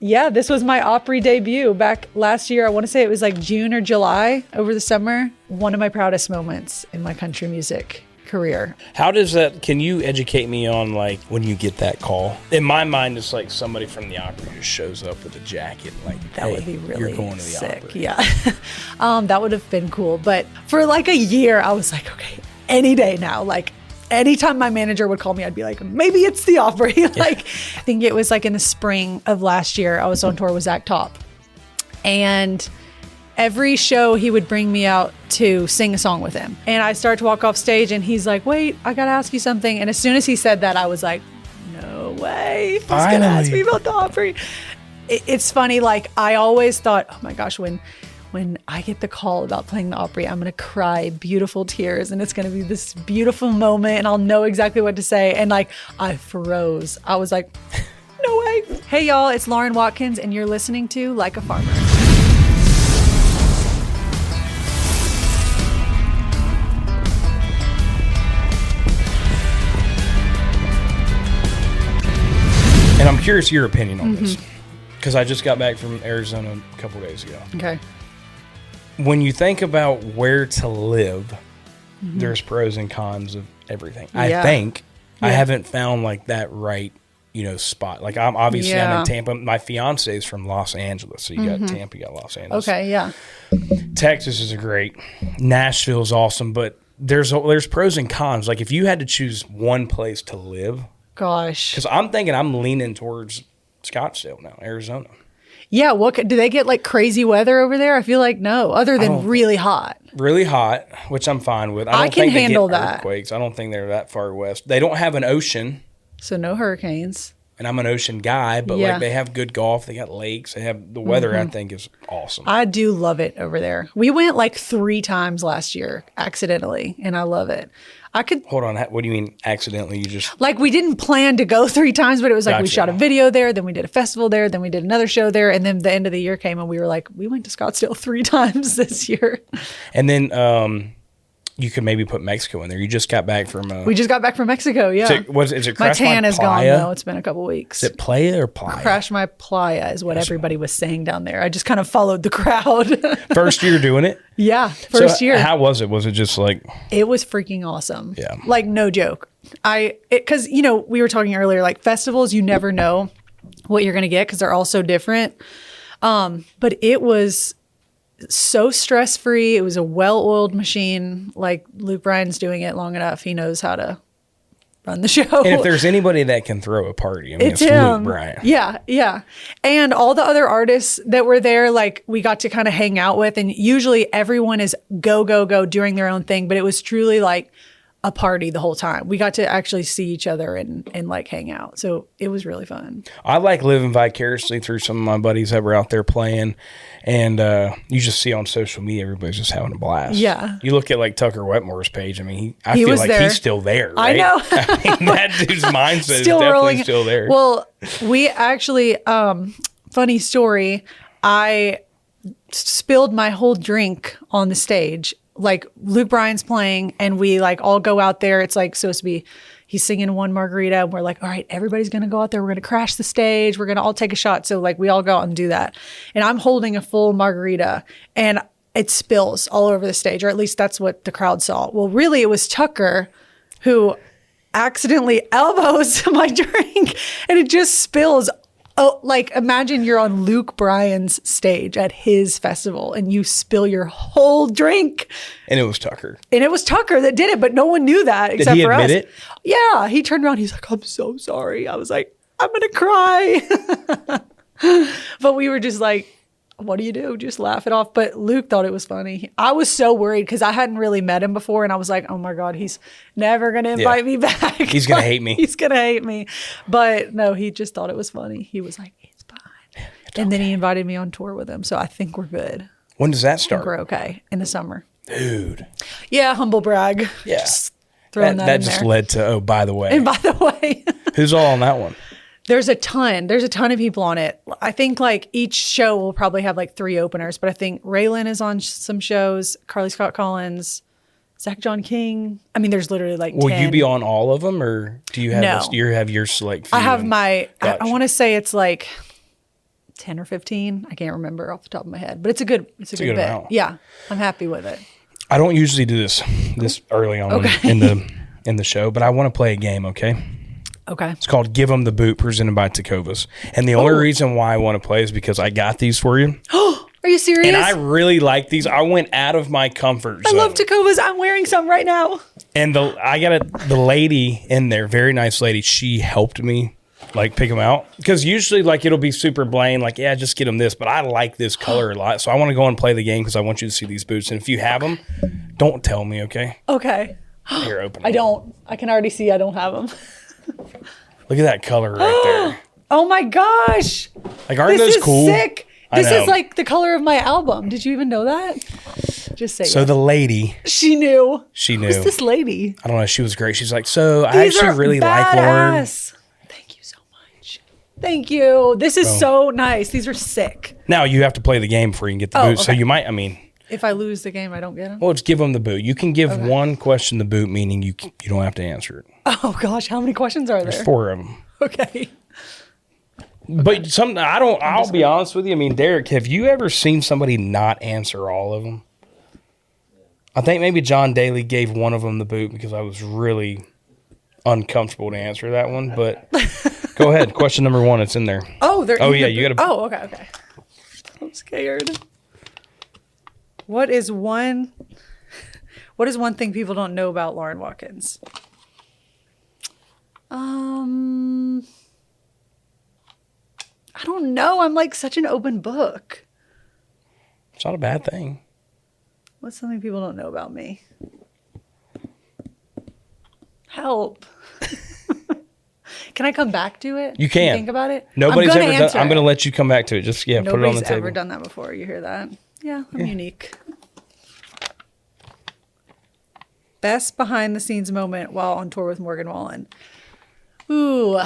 Yeah, this was my Opry debut back last year. I want to say it was like June or July over the summer. One of my proudest moments in my country music career. How does that, can you educate me on like when you get that call? In my mind, it's like somebody from the Opry just shows up with a jacket. Like, that would be really you're going to the sick. Opry. Yeah. That would have been cool. But for like a year, I was like, okay, any day now. Like anytime my manager would call me, I'd be like, maybe it's the Opry. Like, I think it was like in the spring of last year, I was on tour with Zach Top. And every show he would bring me out to sing a song with him. And I start to walk off stage and he's like, wait, I got to ask you something. And as soon as he said that, I was like, no way. He's going to ask me about the Opry. It's funny. Like I always thought, oh my gosh, when I get the call about playing the Opry, I'm going to cry beautiful tears and it's going to be this beautiful moment and I'll know exactly what to say. And like, I froze. I was like, no way. Hey y'all, it's Lauren Watkins and you're listening to Like a Farmer. And I'm curious your opinion on this because I just got back from Arizona a couple days ago. Okay. When you think about where to live, there's pros and cons of everything. I think I haven't found like that right, spot. Like I'm in Tampa. My fiance is from Los Angeles, so you got Tampa, you got Los Angeles. Okay, yeah. Texas is great. Nashville is awesome, but there's pros and cons. Like if you had to choose one place to live. Gosh. Because I'm thinking I'm leaning towards Scottsdale now, Arizona. Yeah, do they get like crazy weather over there? I feel like no, other than really hot. Really hot, which I'm fine with. I can handle that. Earthquakes. I don't think they're that far west. They don't have an ocean. So no hurricanes. And I'm an ocean guy, but like they have good golf. They got lakes. They have the weather. I think is awesome. I do love it over there. We went like 3 times last year accidentally, and I love it. Hold on. What do you mean accidentally? You just like we didn't plan to go 3 times, but it was like we shot a video there, then we did a festival there, then we did another show there, and then the end of the year came and we were like, we went to Scottsdale 3 times this year. And then you could maybe put Mexico in there. You just got back from. We just got back from Mexico. Yeah. Is it my tan is gone Playa? though. It's been a couple weeks. Is it Playa or Playa? Crash my Playa is what everybody was saying down there. I just kind of followed the crowd. First year doing it? Yeah, first year. How was it? Was it just like? It was freaking awesome. Yeah. Like no joke. Because we were talking earlier, like festivals, you never know what you're gonna get because they're all so different. But it was so stress-free. It was a well-oiled machine. Like Luke Bryan's doing it long enough. He knows how to run the show. And if there's anybody that can throw a party, I mean, it's him. Luke Bryan. Yeah, yeah. And all the other artists that were there, like we got to kind of hang out with. And usually everyone is go, go, go doing their own thing. But it was truly like a party the whole time. We got to actually see each other and like hang out. So it was really fun. I like living vicariously through some of my buddies that were out there playing. And you just see on social media, everybody's just having a blast. Yeah. You look at like Tucker Wetmore's page. I mean, I feel like there. he's still there. Right? I know. I mean, that dude's mindset is definitely still there. Well, we actually, funny story, I spilled my whole drink on the stage. Like Luke Bryan's playing and we like all go out there. It's like supposed to be, he's singing one margarita and we're like, all right, everybody's going to go out there. We're going to crash the stage. We're going to all take a shot. So like we all go out and do that. And I'm holding a full margarita and it spills all over the stage, or at least that's what the crowd saw. Well, really it was Tucker who accidentally elbows my drink and it just spills. Oh, like imagine you're on Luke Bryan's stage at his festival and you spill your whole drink. And it was Tucker. And it was Tucker that did it, but no one knew that except for us. Did he admit it? Yeah. He turned around. He's like, I'm so sorry. I was like, I'm going to cry. But we were just like, what do you do? Just laugh it off. But Luke thought it was funny. I was so worried because I hadn't really met him before. And I was like, oh my God, he's never going to invite me back. He's going to hate me. He's going to hate me. But no, he just thought it was funny. He was like, it's fine. And then he invited me on tour with him. So I think we're good. When does that start? We're okay. In the summer. Dude. Yeah, humble brag. Yeah. Just throwing that in just there. led to, oh, by the way. And by the way. Who's all on that one? There's a ton of people on it. I think like each show will probably have like 3 openers, but I think Raylan is on some shows, Carly Scott Collins, Zach John King. I mean, there's literally like 10. Will you be on all of them or do you have, No. You have your select few? I have my, Gotcha. I want to say it's like 10 or 15. I can't remember off the top of my head, but it's a good bit. Amount. Yeah, I'm happy with it. I don't usually do this early on in the show, but I want to play a game, okay? Okay. It's called Give 'em the Boot, presented by TECOVAS. And the only reason why I want to play is because I got these for you. Are you serious? And I really like these. I went out of my comfort zone. I love TECOVAS. I'm wearing some right now. And the lady in there, very nice lady, she helped me like pick them out. Because usually like it'll be super plain, like, yeah, just get them this. But I like this color a lot. So I want to go and play the game because I want you to see these boots. And if you have them, don't tell me, okay? Okay. Here, open them. I don't. I can already see I don't have them. Look at that color right there. Oh my gosh. Like, aren't those cool? This is sick. This is like the color of my album. Did you even know that? Just say So the lady. She knew. She knew. Who's this lady? I don't know. She was great. She's like, so I actually really like Lauren. Thank you so much. Thank you. This is so nice. These are sick. Now you have to play the game before you can get the boot. Okay. So you might, if I lose the game, I don't get them? Well, just give them the boot. You can give one question the boot, meaning you don't have to answer it. Oh, gosh. How many questions are there? There's 4 of them. Okay. But I'll be honest with you. Derek, have you ever seen somebody not answer all of them? I think maybe John Daly gave one of them the boot because I was really uncomfortable to answer that one. But go ahead. Question number 1. It's in there. Oh, they're Oh, yeah. You got to. Oh, okay. I'm scared. What is one thing people don't know about Lauren Watkins? I don't know. I'm like such an open book. It's not a bad thing. What's something people don't know about me? Help. Can I come back to it? You can. Think about it? Nobody's ever done. I'm going to let you come back to it. Just, put it on the table. Nobody's ever done that before. You hear that? Yeah, I'm unique. Best behind the scenes moment while on tour with Morgan Wallen. Ooh,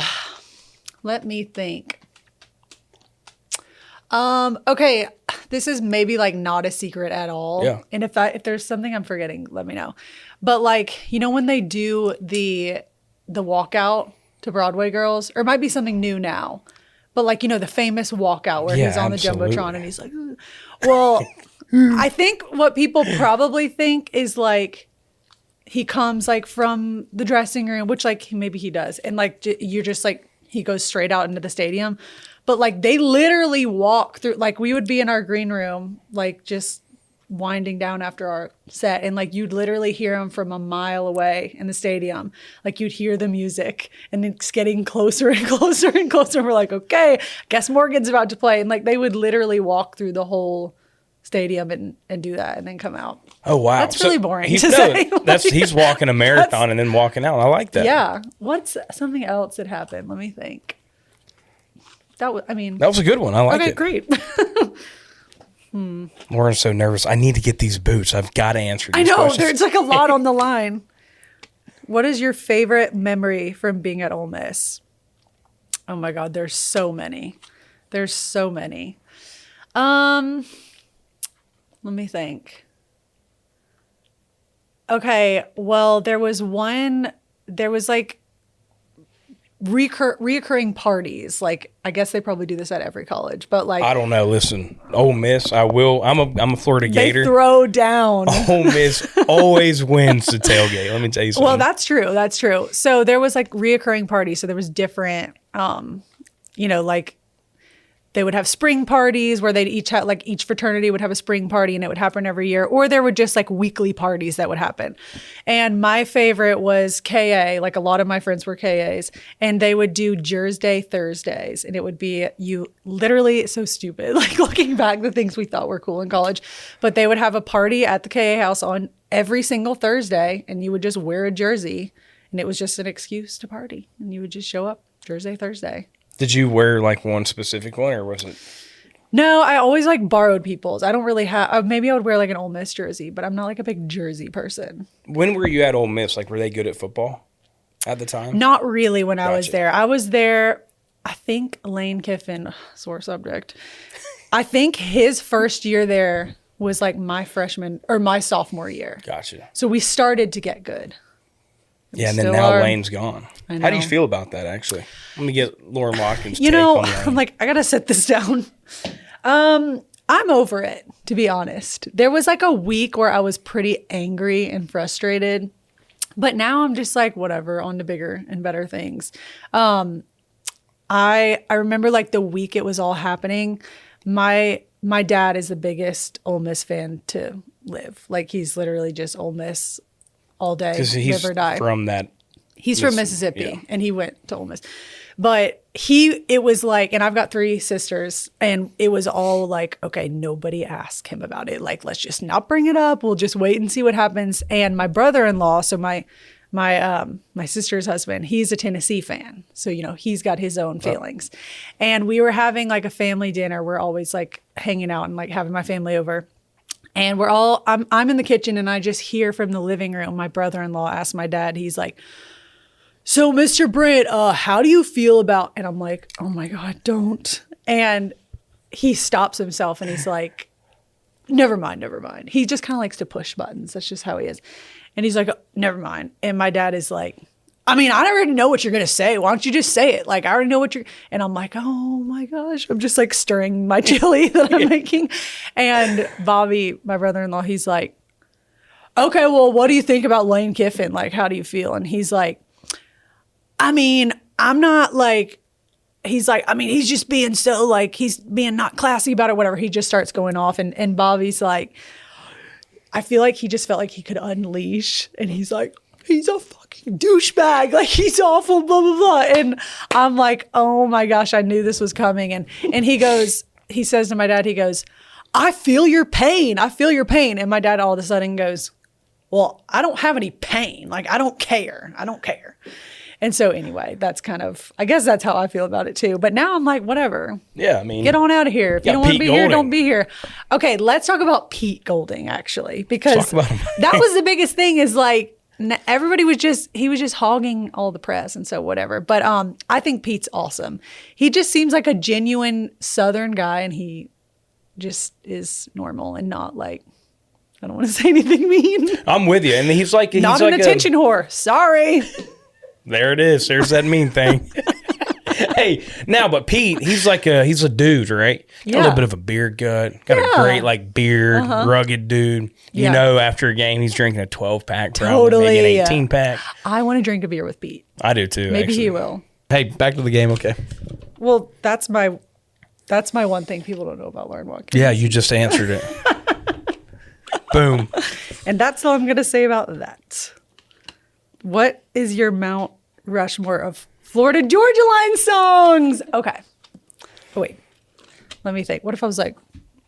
let me think. Okay, this is maybe like not a secret at all. Yeah. And if there's something I'm forgetting, let me know. But like, when they do the walkout to Broadway Girls, or it might be something new now, but like, the famous walkout where he's on the Jumbotron and he's like, ugh. Well, I think what people probably think is like, he comes like from the dressing room, which like maybe he does. And like, you're just like, he goes straight out into the stadium. But like they literally walk through, like we would be in our green room, like just winding down after our set. And like you'd literally hear him from a mile away in the stadium. Like you'd hear the music and it's getting closer and closer and closer. We're like, okay, I guess Morgan's about to play. And like they would literally walk through the whole stadium and do that and then come out. Oh, wow. That's really boring to say. He's walking a marathon and then walking out. I like that. Yeah. What's something else that happened? Let me think. That was a good one. I like it. Okay, great. Lauren's so nervous. I need to get these boots. I've got to answer these questions. There's like a lot on the line. What is your favorite memory from being at Ole Miss? Oh my God, there's so many. Let me think. Okay, well, there was like reoccurring parties. Like, I guess they probably do this at every college, but like, I don't know. Listen, Ole Miss, I'm a Florida Gator. They throw down. Ole Miss always wins the tailgate. Let me tell you something. Well, that's true. So there was like reoccurring parties. So there was different, like they would have spring parties where they'd each have, like each fraternity would have a spring party and it would happen every year. Or there were just like weekly parties that would happen. And my favorite was KA. Like a lot of my friends were KAs and they would do Jersey Thursdays. And it would be literally so stupid, like looking back, the things we thought were cool in college. But they would have a party at the KA house on every single Thursday and you would just wear a jersey and it was just an excuse to party. And you would just show up Jersey Thursday. Did you wear like one specific one or was it? No, I always like borrowed people's. I don't really have, maybe I would wear like an Ole Miss jersey, but I'm not like a big jersey person. When were you at Ole Miss? Like, were they good at football at the time? Not really when I was there. I was there, I think Lane Kiffin, sore subject. I think his first year there was like my freshman or my sophomore year. Gotcha. So we started to get good. Yeah, and then now Lane's gone. I know. How do you feel about that, actually? Let me get Lauren Watkins' You take know, on Lane. I'm like, I got to set this down. I'm over it, to be honest. There was like a week where I was pretty angry and frustrated, but now I'm just like, whatever, on to bigger and better things. I remember like the week it was all happening, my dad is the biggest Ole Miss fan to live. Like he's literally just Ole Miss all day, live or die. He's from Mississippi, yeah. And he went to Ole Miss. But it was like, and I've got 3 sisters, and it was all like, okay, nobody asked him about it. Like, let's just not bring it up. We'll just wait and see what happens. And my brother-in-law, so my sister's husband, he's a Tennessee fan. So, you know, he's got his own feelings. Oh. And we were having like a family dinner. We're always like hanging out and like having my family over. And I'm in the kitchen, and I just hear from the living room, my brother-in-law asked my dad, he's like, so Mr. Brent, how do you feel about, and I'm like, oh my God, don't. And he stops himself and he's like, never mind. He just kind of likes to push buttons. That's just how he is. And he's like, oh, never mind. And my dad is like, I mean, I already know what you're going to say. Why don't you just say it? Like, I already know what and I'm like, oh my gosh. I'm just like stirring my chili that I'm making. And Bobby, my brother-in-law, he's like, okay, well, what do you think about Lane Kiffin? Like, how do you feel? And he's like, I mean, I'm not like, he's like, I mean, he's just being so like, he's being not classy about it, whatever. He just starts going off. And Bobby's like, I feel like he just felt like he could unleash. And he's like, he's a fucking douchebag. Like, he's awful, blah, blah, blah. And I'm like, oh my gosh, I knew this was coming. And he says to my dad, he goes, I feel your pain. And my dad all of a sudden goes, well, I don't have any pain. Like, I don't care. And so anyway, that's kind of, I guess that's how I feel about it too. But now I'm like, whatever. Yeah, I mean. Get on out of here. If you don't want to be here, don't be here. Okay, let's talk about Pete Golding, actually. Because that was the biggest thing is like, everybody was just hogging all the press and so whatever. But I think Pete's awesome. He just seems like a genuine Southern guy, and he just is normal and not like, I don't want to say anything mean. I'm with you. And he's like, not an attention whore. Sorry. There it is. There's that mean thing. Hey, now, but Pete, he's a dude, right? Got a little bit of a beer gut. Got a great like beard, rugged dude. You know, after a game, he's drinking a 12-pack, probably maybe an 18-pack. I want to drink a beer with Pete. I do too. Maybe actually. He will. Hey, back to the game, okay? Well, that's my one thing people don't know about Lauren Watkins. Yeah, you just answered it. Boom. And that's all I'm going to say about that. What is your Mount Rushmore of Florida Georgia Line songs? Okay. Oh, wait. Let me think. What if I was like,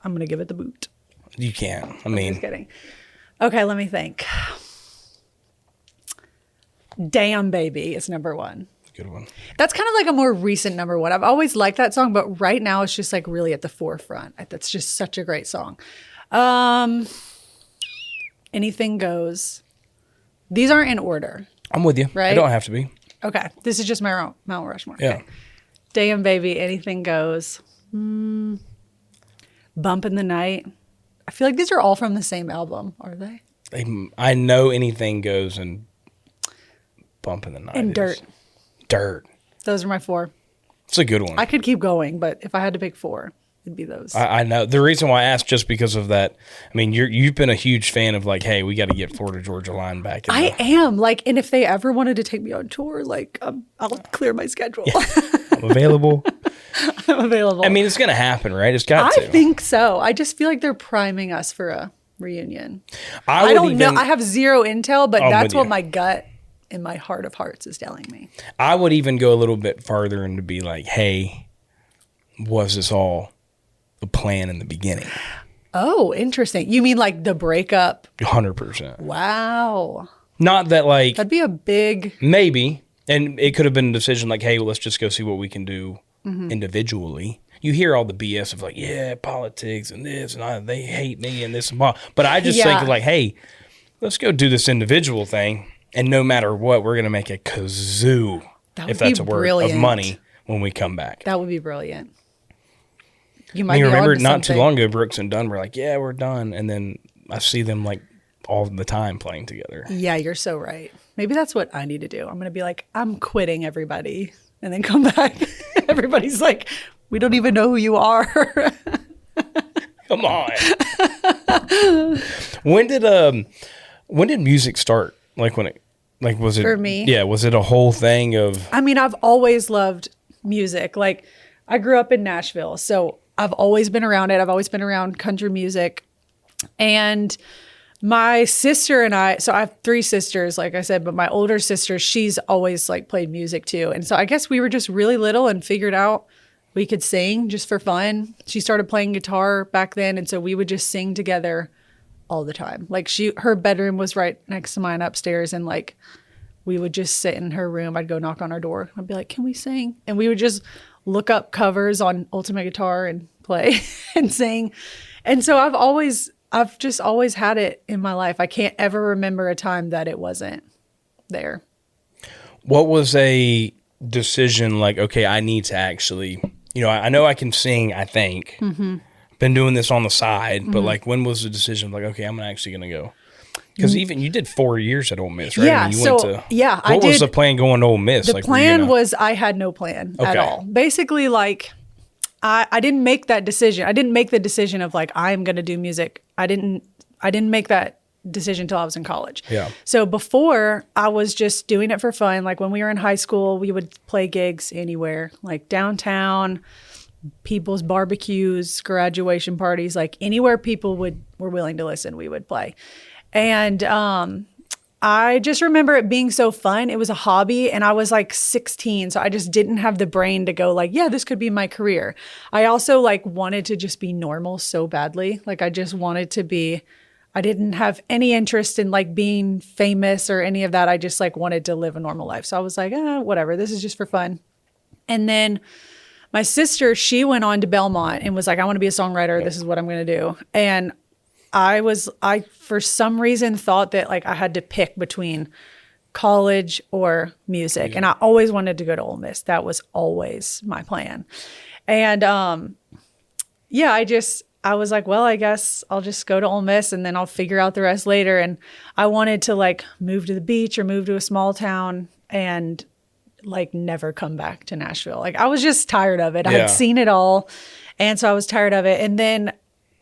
I'm going to give it the boot? You can't. I mean. Just kidding. Okay, let me think. Damn Baby is number 1. Good one. That's kind of like a more recent number 1. I've always liked that song, but right now it's just like really at the forefront. That's just such a great song. Anything Goes. These aren't in order. I'm with you. Right? They don't have to be. Okay. This is just my Mount Rushmore. Yeah. Okay. Damn Baby, Anything Goes. Bump in the Night. I feel like these are all from the same album, are they? I know Anything Goes and Bump in the Night. And Dirt. Dirt. Those are my 4. It's a good one. I could keep going, but if I had to pick 4, it'd be those. I know. The reason why I asked just because of that, I mean, you've been a huge fan of like, hey, we got to get Florida Georgia Line back. I am. Like, and if they ever wanted to take me on tour, like, I'll clear my schedule. Yeah. I'm available. I'm available. I mean, it's going to happen, right? It's got to. I think so. I just feel like they're priming us for a reunion. I don't know. I have zero intel, but that's what my gut in my heart of hearts is telling me. I would even go a little bit farther and to be like, hey, was this all the plan in the beginning? Oh, interesting. You mean like the breakup? 100%. Wow. Not that like... That'd be a big... Maybe. And it could have been a decision like, hey, well, let's just go see what we can do individually. You hear all the BS of like, yeah, politics and this, and they hate me and this and that. But I just think like, hey, let's go do this individual thing. And no matter what, we're going to make a kazoo, if that's a word, of money when we come back. That would be brilliant. You might remember not too long ago, Brooks and Dunn were like, yeah, we're done. And then I see them like all the time playing together. Yeah, you're so right. Maybe that's what I need to do. I'm going to be like, I'm quitting everybody, and then come back. Everybody's like, we don't even know who you are. Come on. When did music start? Was it for me? Yeah, was it a whole thing of? I mean, I've always loved music. Like, I grew up in Nashville, so I've always been around it. I've always been around country music. And my sister and I, so I have 3 sisters, like I said, but my older sister, she's always like played music too. And so I guess we were just really little and figured out we could sing just for fun. She started playing guitar back then. And so we would just sing together all the time. Like, her bedroom was right next to mine upstairs, and like we would just sit in her room. I'd go knock on her door. I'd be like, can we sing? And we would just look up covers on Ultimate Guitar and play and sing. And so I've just always had it in my life. I can't ever remember a time that it wasn't there. What was a decision like, okay, I need to actually, I know I can sing, I think. Mm-hmm. Been doing this on the side, but like, when was the decision like, okay, I'm actually going to go? Because even you did 4 years at Ole Miss, right? Yeah. I mean, what was the plan going to Ole Miss? The plan was, I had no plan at all. Basically, like, I didn't make that decision. I didn't make the decision of like, I'm going to do music. I didn't make that decision until I was in college. Yeah. So before, I was just doing it for fun. Like, when we were in high school, we would play gigs anywhere, like downtown, people's barbecues, graduation parties, like anywhere people were willing to listen, we would play. And I just remember it being so fun. It was a hobby, and I was like 16, so I just didn't have the brain to go like, yeah, this could be my career. I also like wanted to just be normal so badly. Like, I just wanted to be, I didn't have any interest in like being famous or any of that. I just like wanted to live a normal life. So I was like, whatever, this is just for fun. And then my sister, she went on to Belmont and was like, I want to be a songwriter. This is what I'm going to do. And I for some reason thought that like I had to pick between college or music. And I always wanted to go to Ole Miss. That was always my plan. And I was like, well, I guess I'll just go to Ole Miss and then I'll figure out the rest later. And I wanted to like move to the beach or move to a small town and like never come back to Nashville. Like, I was just tired of it. I had seen it all. And so I was tired of it. And then,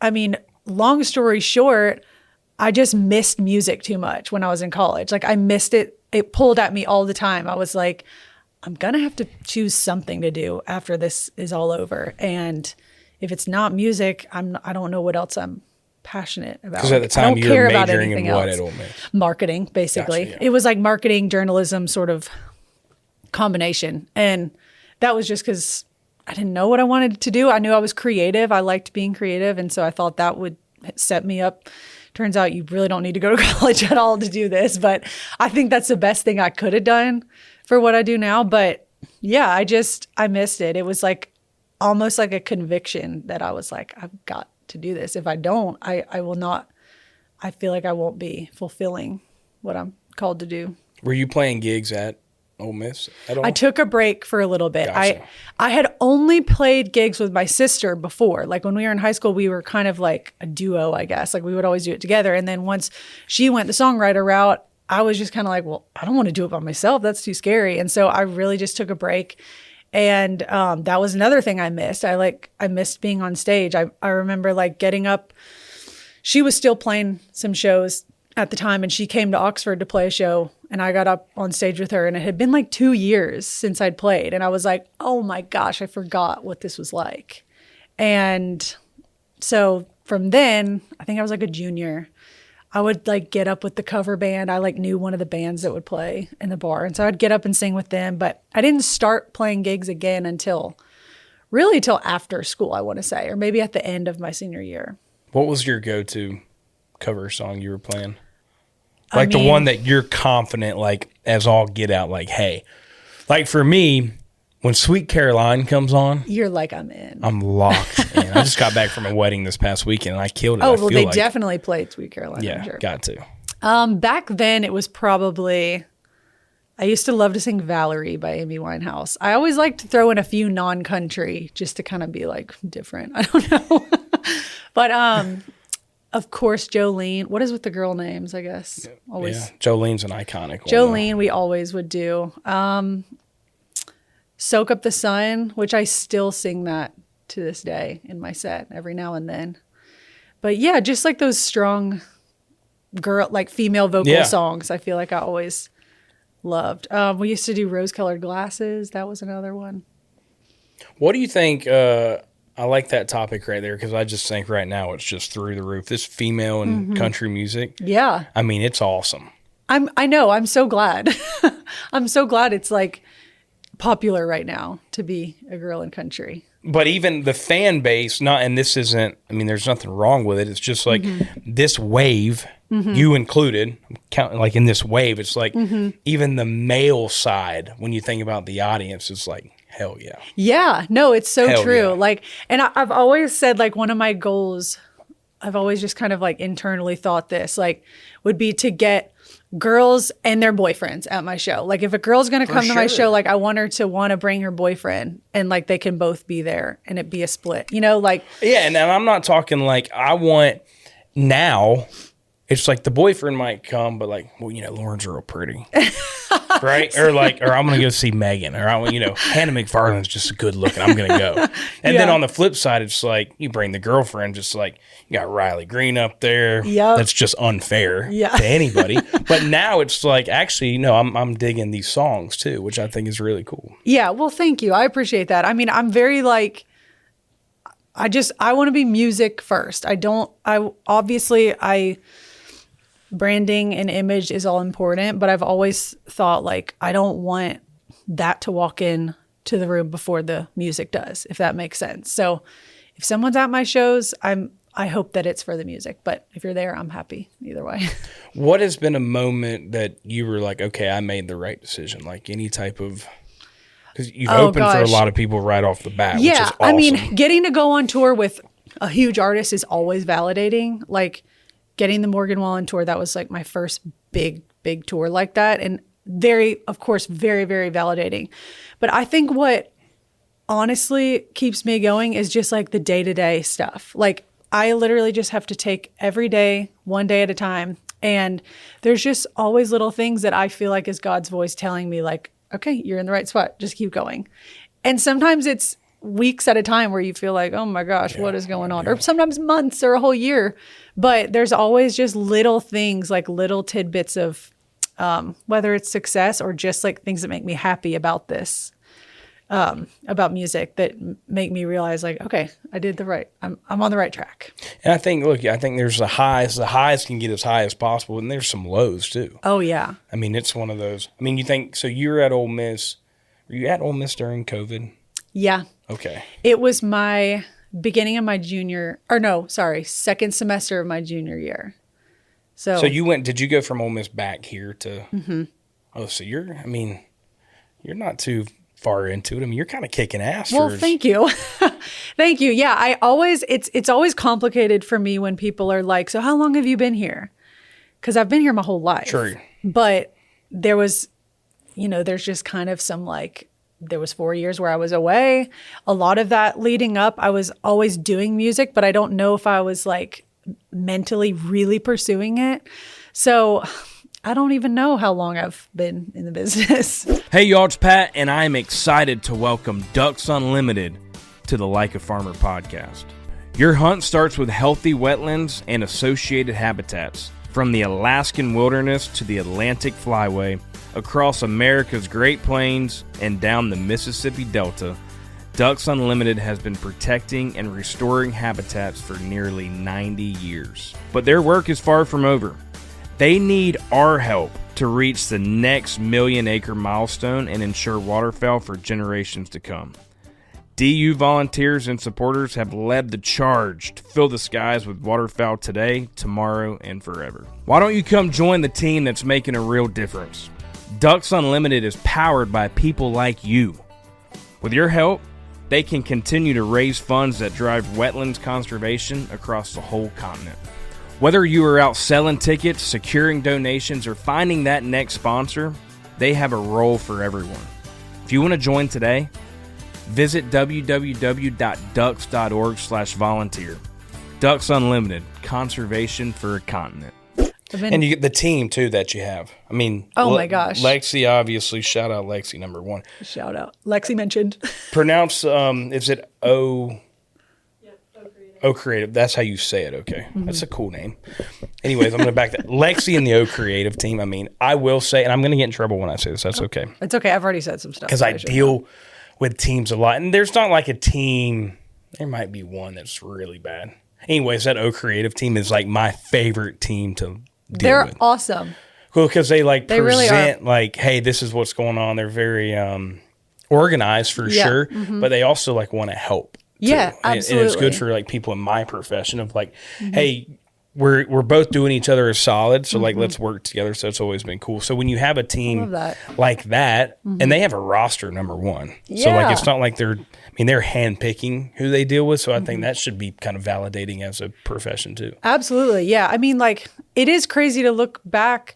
I mean, long story short, I just missed music too much when I was in college. Like, I missed it. It pulled at me all the time. I was like, I'm going to have to choose something to do after this is all over. And if it's not music, I don't know what else I'm passionate about. Because at the time you were majoring in what at Ole Miss? Marketing, basically. Gotcha, yeah. It was like marketing, journalism sort of combination. And that was just because I didn't know what I wanted to do. I knew I was creative. I liked being creative. And so I thought that would set me up. Turns out you really don't need to go to college at all to do this. But I think that's the best thing I could have done for what I do now. But yeah, I missed it. It was like almost like a conviction that I was like, I've got to do this. If I don't, I will not, I feel like I won't be fulfilling what I'm called to do. Were you playing gigs at Ole Miss at all? I took a break for a little bit. Gotcha. I had only played gigs with my sister before. Like, when we were in high school, we were kind of like a duo, I guess. Like, we would always do it together. And then once she went the songwriter route, I was just kind of like, well, I don't want to do it by myself. That's too scary. And so I really just took a break. And that was another thing I missed. I missed being on stage. I remember like getting up. She was still playing some shows at the time, and she came to Oxford to play a show, and I got up on stage with her, and it had been like 2 years since I'd played. And I was like, oh my gosh, I forgot what this was like. And so from then, I think I was like a junior, I would like get up with the cover band. I like knew one of the bands that would play in the bar. And so I'd get up and sing with them, but I didn't start playing gigs again until after school, I want to say, or maybe at the end of my senior year. What was your go-to cover song you were playing? Like, the one that you're confident, like, as all get out, like, hey. Like, for me, when Sweet Caroline comes on, you're like, I'm in. I'm locked in. I just got back from a wedding this past weekend, and I killed it. Oh, well, they definitely played Sweet Caroline. Yeah, I'm sure. Got to. Back then, it was probably, I used to love to sing Valerie by Amy Winehouse. I always liked to throw in a few non-country just to kind of be, like, different. I don't know. But of course, Jolene. What is with the girl names, I guess? Always. Yeah, Jolene's an iconic one. Jolene, we always would do. Soak Up the Sun, which I still sing that to this day in my set every now and then. But yeah, just like those strong girl, like female vocal songs, I feel like I always loved. We used to do Rose Colored Glasses. That was another one. What do you think? I like that topic right there because I just think right now it's just through the roof. This female and country music. Yeah. I mean, it's awesome. I know. I'm so glad. I'm so glad it's like popular right now to be a girl in country. But even the fan base, and this isn't, I mean, there's nothing wrong with it. It's just like this wave, you included, like in this wave, it's like even the male side, when you think about the audience, is like, hell yeah. Yeah, no, it's so Hell true. yeah. Like, and I've always said, like, one of my goals, I've always just kind of like internally thought this, like, would be to get girls and their boyfriends at my show. Like, if a girl's going to come to my show, like, I want her to want to bring her boyfriend and like they can both be there and it be a split, you know, like. Yeah. And I'm not talking like I want now. It's like the boyfriend might come, but like, well, you know, Lauren's real pretty. Right? Or like, or I'm going to go see Megan. Or, Hannah McFarlane's just good looking. I'm going to go. And then on the flip side, it's like, you bring the girlfriend, just like, you got Riley Green up there. Yep. That's just unfair to anybody. But now it's like, actually, I'm digging these songs too, which I think is really cool. Yeah. Well, thank you. I appreciate that. I mean, I'm very like, I want to be music first. Branding and image is all important, but I've always thought like I don't want that to walk in to the room before the music does, if that makes sense. So if someone's at my shows, I hope that it's for the music, but if you're there, I'm happy either way. What has been a moment that you were like, okay, I made the right decision? Like any type of, because you've opened for a lot of people right off the bat, which is awesome. I mean, getting to go on tour with a huge artist is always validating. Like, getting the Morgan Wallen tour, that was like my first big tour like that. And very, very, very validating. But I think what honestly keeps me going is just like the day-to-day stuff. Like I literally just have to take every day, one day at a time. And there's just always little things that I feel like is God's voice telling me like, okay, you're in the right spot. Just keep going. And sometimes it's weeks at a time where you feel like, oh my gosh, what is going on? Yeah. Or sometimes months or a whole year. But there's always just little things, like little tidbits of whether it's success or just like things that make me happy about this, about music that make me realize like, okay, I did I'm on the right track. And I think there's the highs can get as high as possible. And there's some lows too. Oh yeah. I mean, it's one of those, you think, so you were at Ole Miss. Were you at Ole Miss during COVID? Yeah. Okay. It was my beginning of my second semester of my junior year. So did you go from Ole Miss back here to, so you're not too far into it. You're kind of kicking ass. Well, thank you. Thank you. Yeah. It's always complicated for me when people are like, so how long have you been here? Cause I've been here my whole life. True. But there was, there's just kind of some like, there was 4 years where I was away. A lot of that leading up, I was always doing music, but I don't know if I was like mentally really pursuing it. So I don't even know how long I've been in the business. Hey y'all, it's Pat, and I'm excited to welcome Ducks Unlimited to the Like a Farmer podcast. Your hunt starts with healthy wetlands and associated habitats. From the Alaskan wilderness to the Atlantic flyway, across America's Great Plains and down the Mississippi Delta, Ducks Unlimited has been protecting and restoring habitats for nearly 90 years. But their work is far from over. They need our help to reach the next 1 million acre milestone and ensure waterfowl for generations to come. DU volunteers and supporters have led the charge to fill the skies with waterfowl today, tomorrow, and forever. Why don't you come join the team that's making a real difference? Ducks Unlimited is powered by people like you. With your help, they can continue to raise funds that drive wetlands conservation across the whole continent. Whether you are out selling tickets, securing donations, or finding that next sponsor, they have a role for everyone. If you want to join today, visit www.ducks.org/volunteer. Ducks Unlimited, conservation for a continent. And you get the team, too, that you have. I mean, oh my gosh. Lexi, obviously. Shout out Lexi, number one. Shout out. Lexi mentioned. Pronounce, is it O? O Creative. That's how you say it. Okay. Mm-hmm. That's a cool name. Anyways, I'm going to back that. Lexi and the O Creative team. I mean, I will say, and I'm going to get in trouble when I say this. That's okay. It's okay. I've already said some stuff. Because I deal with teams a lot. And there's not like a team. There might be one that's really bad. Anyways, that O Creative team is like my favorite team to deal with. They're awesome. Cool, because they present really like, hey, this is what's going on. They're very organized for sure, but they also like want to help. Yeah, too. absolutely. And it's good for like people in my profession of like, hey, we're both doing each other a solid, so like let's work together. So it's always been cool. So when you have a team like that, and they have a roster, number one, so like it's not like they're handpicking who they deal with. So I think that should be kind of validating as a profession too. Absolutely, yeah. I mean, like it is crazy to look back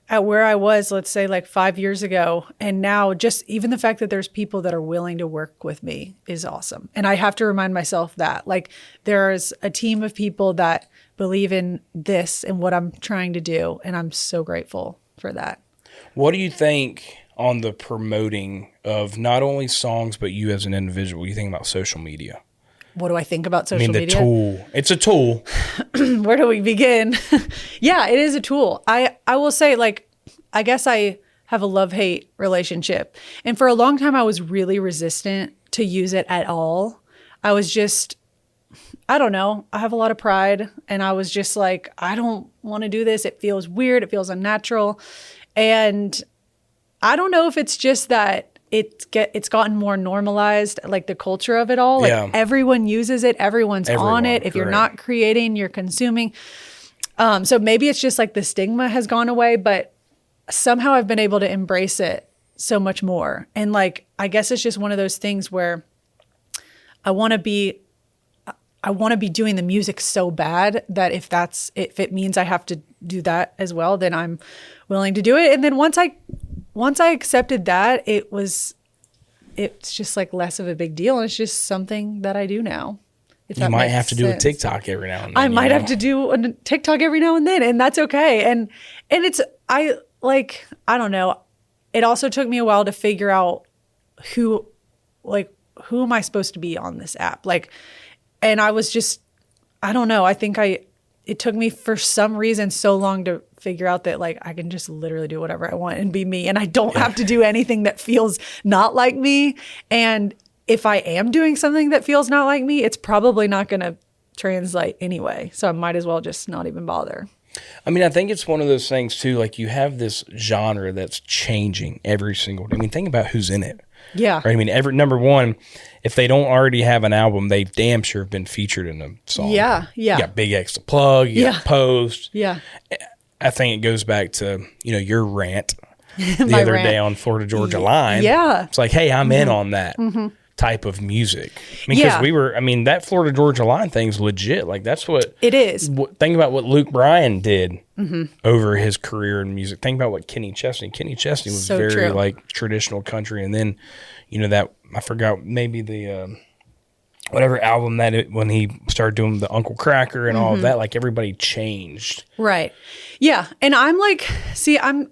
at where I was, let's say like 5 years ago. And now just even the fact that there's people that are willing to work with me is awesome. And I have to remind myself that like there's a team of people that believe in this and what I'm trying to do. And I'm so grateful for that. What do you think on the promoting of not only songs, but you as an individual? You think about social media? What do I think about social media? Tool. It's a tool. Where do we begin? Yeah, it is a tool. I will say, like, I guess I have a love-hate relationship. And for a long time, I was really resistant to use it at all. I was just, I don't know. I have a lot of pride. And I was just like, I don't want to do this. It feels weird. It feels unnatural. And I don't know if it's just that it's gotten more normalized, like the culture of it all. Like everyone uses it. Everyone's on it. If you're not creating, you're consuming. So maybe it's just like the stigma has gone away, but somehow I've been able to embrace it so much more. And like, I guess it's just one of those things where I want to be doing the music so bad that if it means I have to do that as well, then I'm willing to do it. And then once I accepted that, it's just like less of a big deal. And it's just something that I do now. You might have to do a TikTok every now and then. I might have to do a TikTok every now and then, and that's okay. And I don't know. It also took me a while to figure out who am I supposed to be on this app? Like, and I was just, I don't know. I think it took me for some reason so long to figure out that like I can just literally do whatever I want and be me, and I don't have to do anything that feels not like me. And if I am doing something that feels not like me, it's probably not going to translate anyway. So I might as well just not even bother. I mean, I think it's one of those things too, like you have this genre that's changing every single day. I mean, think about who's in it. Yeah. Right? I mean, number one, if they don't already have an album, they damn sure have been featured in a song. Yeah. Yeah. You got Big X to plug, you got Post. Yeah. I think it goes back to, your rant the other day on Florida Georgia Line. Yeah. It's like, hey, I'm in on that type of music. I mean, because that Florida Georgia Line thing's legit. Like, that's what it is. Think about what Luke Bryan did over his career in music. Think about what Kenny Chesney was so very like traditional country. And then, that I forgot maybe the whatever album when he started doing the Uncle Cracker and all of that, like everybody changed. Right. Yeah. And I'm like, see, I'm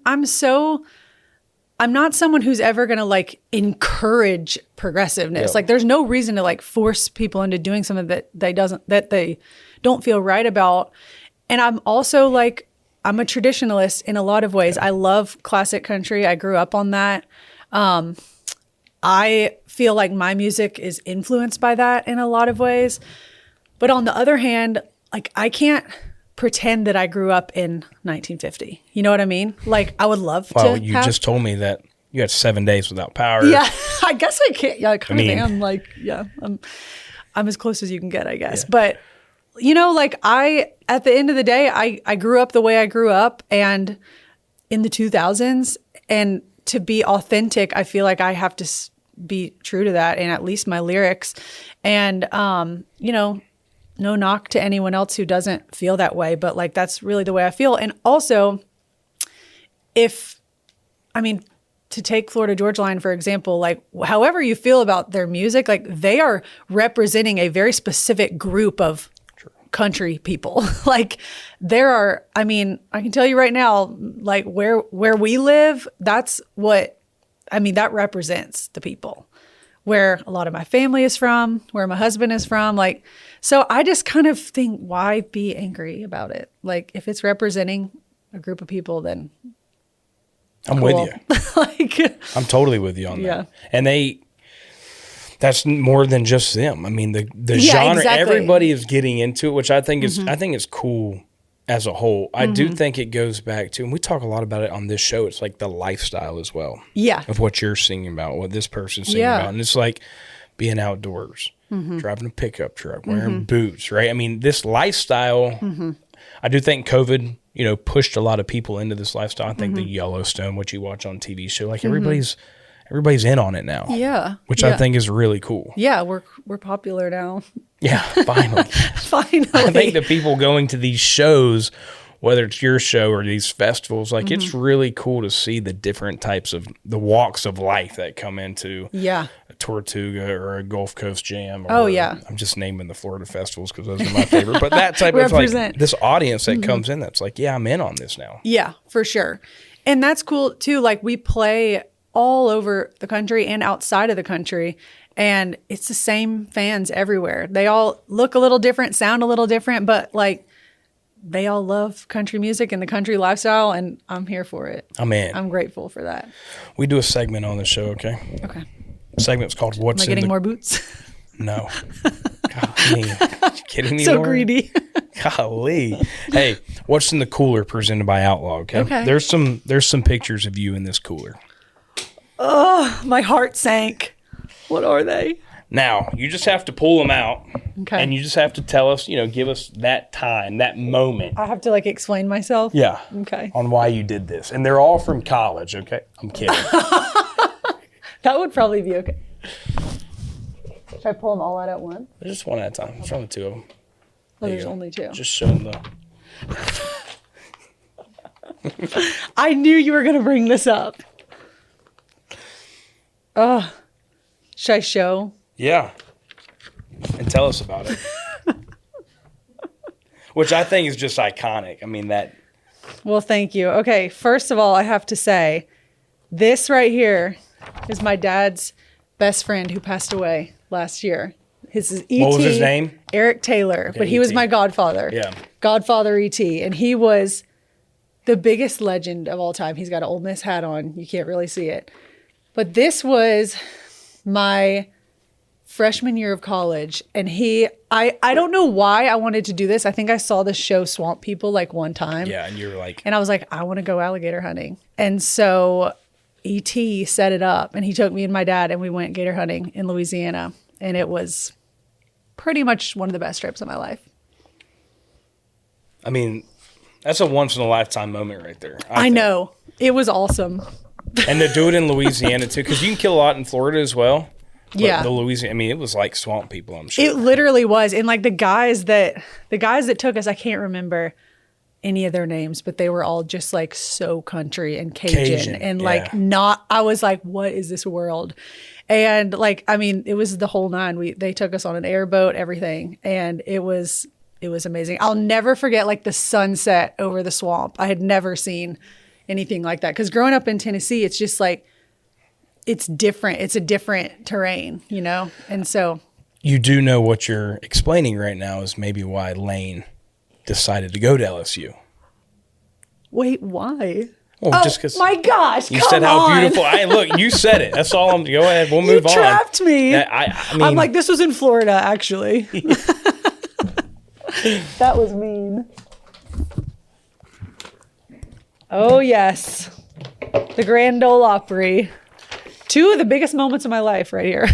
not someone who's ever going to like encourage progressiveness. Like there's no reason to like force people into doing something that they don't feel right about. And I'm also like, I'm a traditionalist in a lot of ways. I love classic country. I grew up on that. I feel like my music is influenced by that in a lot of ways. But on the other hand, like I can't pretend that I grew up in 1950. You know what I mean? Like I would love to. Well, you just told me that you had 7 days without power. Yeah, I guess I can't. Yeah, I kind of am. Like, I'm as close as you can get, I guess. Yeah. But like at the end of the day, I grew up the way I grew up, and in the 2000s, and to be authentic, I feel like I have to be true to that, and at least my lyrics, and no knock to anyone else who doesn't feel that way, but like that's really the way I feel. And also, to take Florida Georgia Line, for example, like however you feel about their music, like they are representing a very specific group of country people. Like there are, I mean, I can tell you right now, like where we live, that's what, I mean, that represents the people. Where a lot of my family is from, where my husband is from. Like, so I just kind of think, why be angry about it? Like, if it's representing a group of people, then I'm cool. with you. Like, I'm totally with you on yeah. that. And that's more than just them. I mean, the Yeah, genre, exactly. everybody is getting into it, which I think is, I think it's cool as a whole. I do think it goes back to, and we talk a lot about it on this show, it's like the lifestyle as well. Yeah. Of what you're singing about, what this person's singing Yeah. about. And it's like being outdoors, driving a pickup truck, wearing boots, right? I mean, this lifestyle, I do think COVID, pushed a lot of people into this lifestyle. I think the Yellowstone, what you watch on TV show, like everybody's in on it now. Yeah. Which yeah. I think is really cool. Yeah, we're popular now. Yeah, finally. Finally. I think the people going to these shows, whether it's your show or these festivals, like it's really cool to see the different types of the walks of life that come into Yeah. a Tortuga or a Gulf Coast Jam. Or, Oh, yeah. I'm just naming the Florida festivals because those are my favorite. But that type of like this audience that comes in, that's like, yeah, I'm in on this now. Yeah, for sure. And that's cool too. Like we play all over the country and outside of the country. And it's the same fans everywhere. They all look a little different, sound a little different, but like they all love country music and the country lifestyle, and I'm here for it. I'm in. I'm grateful for that. We do a segment on the show, okay? Okay. Segment's called What's Am I getting more boots? No. Golly. You kidding me, So Lauren? greedy. Golly. Hey, what's in the cooler presented by Outlaw, okay? Okay. There's some pictures of you in this cooler. Oh, my heart sank. What are they? Now, you just have to pull them out. Okay. And you just have to tell us, give us that time, that moment. I have to like explain myself? Yeah. Okay. On why you did this. And they're all from college, okay? I'm kidding. That would probably be okay. Should I pull them all out at once? Just one at a time. It's only two of them. Oh, There you there's go. only two. Just show them the... I knew you were going to bring this up. Should I show? Yeah. And tell us about it. Which I think is just iconic. I mean, that... Well, thank you. Okay, first of all, I have to say, this right here is my dad's best friend who passed away last year. His is E.T. What was his name? Eric Taylor, but he was E.T. my godfather. Yeah. Godfather E.T. And he was the biggest legend of all time. He's got an Ole Miss hat on. You can't really see it. But this was my freshman year of college. And I don't know why I wanted to do this. I think I saw the show Swamp People like one time. Yeah, and you were like... And I was like, I want to go alligator hunting. And so E.T. set it up and he took me and my dad and we went gator hunting in Louisiana. And it was pretty much one of the best trips of my life. I mean, that's a once-in-a-lifetime moment right there. I think. know. It was awesome. And to do it in Louisiana, too, because you can kill a lot in Florida as well. But Yeah. the Louisiana, I mean, it was like Swamp People, I'm sure. It literally was. And like the guys that took us, I can't remember any of their names, but they were all just like so country and Cajun and like I was like, what is this world? And like, I mean, it was the whole nine. They took us on an airboat, everything. And it was amazing. I'll never forget like the sunset over the swamp. I had never seen anything like that. Cause growing up in Tennessee, it's just like, it's different. It's a different terrain, And so. You do know what you're explaining right now is maybe why Lane decided to go to LSU. Wait, why? Well, just because my gosh, you come said how on. beautiful. Look, you said it. That's all. Go ahead. We'll move on. You trapped me. I mean, I'm like, this was in Florida, actually. That was mean. Oh, yes. The Grand Ole Opry. Two of the biggest moments of my life right here.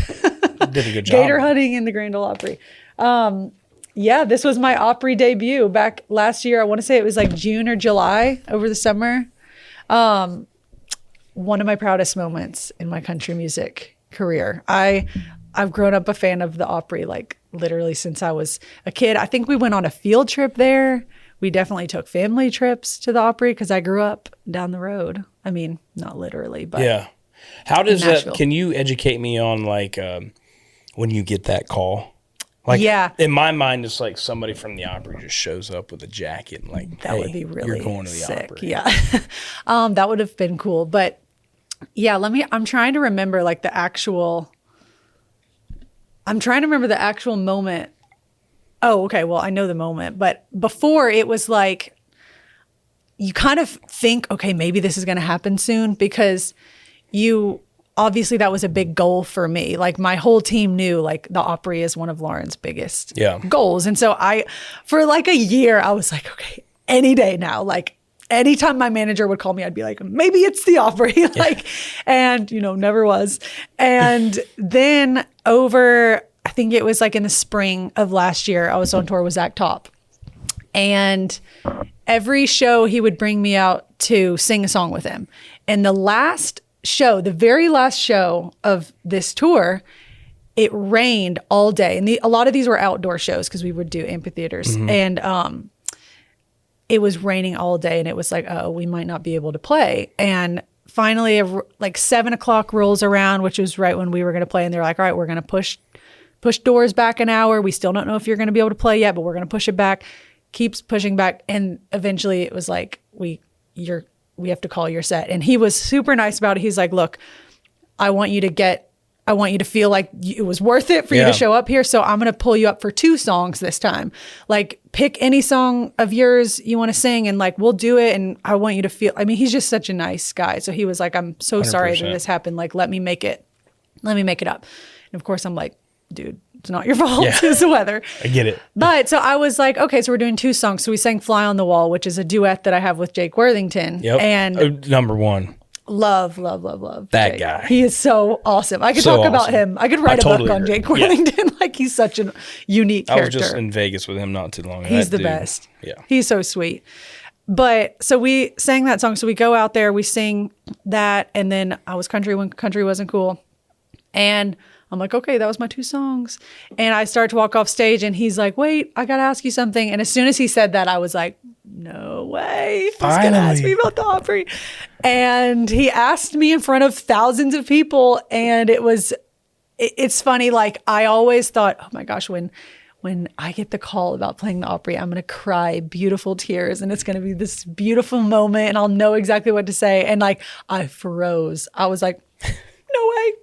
did a good job. Gator hunting in the Grand Ole Opry. Yeah, this was my Opry debut back last year. I want to say it was like June or July over the summer. One of my proudest moments in my country music career. I've grown up a fan of the Opry like literally since I was a kid. I think we went on a field trip there. We definitely took family trips to the Opry because I grew up down the road. I mean, not literally, but yeah. How does that? Nashville. Can you educate me on like when you get that call? Like, yeah. in my mind, it's like somebody from the Opry just shows up with a jacket and like, that would be really you're going to the sick. Opry. Yeah. That would have been cool. But yeah, I'm trying to remember like the actual moment. Oh, okay. Well, I know the moment, but before it was like, you kind of think, okay, maybe this is going to happen soon, because obviously that was a big goal for me. Like my whole team knew like the Opry is one of Lauren's biggest goals. And so for like a year, I was like, okay, any day now, like anytime my manager would call me, I'd be like, maybe it's the Opry. And never was. And then I think it was like in the spring of last year, I was on tour with Zach Top. And every show he would bring me out to sing a song with him. And the very last show of this tour, it rained all day. And a lot of these were outdoor shows because we would do amphitheaters. Mm-hmm. And it was raining all day. And it was like, oh, we might not be able to play. And finally, like 7:00 rolls around, which was right when we were going to play. And they're like, all right, we're going to push doors back an hour. We still don't know if you're going to be able to play yet, but we're going to push it back. Keeps pushing back. And eventually it was like, we have to call your set. And he was super nice about it. He's like, look, I want you to feel like it was worth it for you to show up here. So I'm going to pull you up for 2 songs this time. Like pick any song of yours you want to sing and like, we'll do it. And I want you to feel, he's just such a nice guy. So he was like, I'm so 100%. Sorry that this happened. Like, let me make it up. And of course I'm like, dude, it's not your fault. Yeah. It's the weather. I get it. But so I was like, okay, so we're doing 2 songs. So we sang Fly on the Wall, which is a duet that I have with Jake Worthington. Yep. And number 1. Love that Jake. Guy. He is so awesome. I could talk about him. I could write a book on Jake Worthington. Yeah. Like he's such a unique character. I was just in Vegas with him not too long ago. He's the best. Yeah. He's so sweet. But so we sang that song. So we go out there, we sing that, and then I was country when country wasn't cool. And I'm like, okay, that was my 2 songs. And I start to walk off stage and he's like, wait, I got to ask you something. And as soon as he said that, I was like, no way. He's going to ask me about the Opry. And he asked me in front of thousands of people. And it's funny. Like I always thought, oh my gosh, when I get the call about playing the Opry, I'm going to cry beautiful tears and it's going to be this beautiful moment and I'll know exactly what to say. And like, I froze. I was like, no way.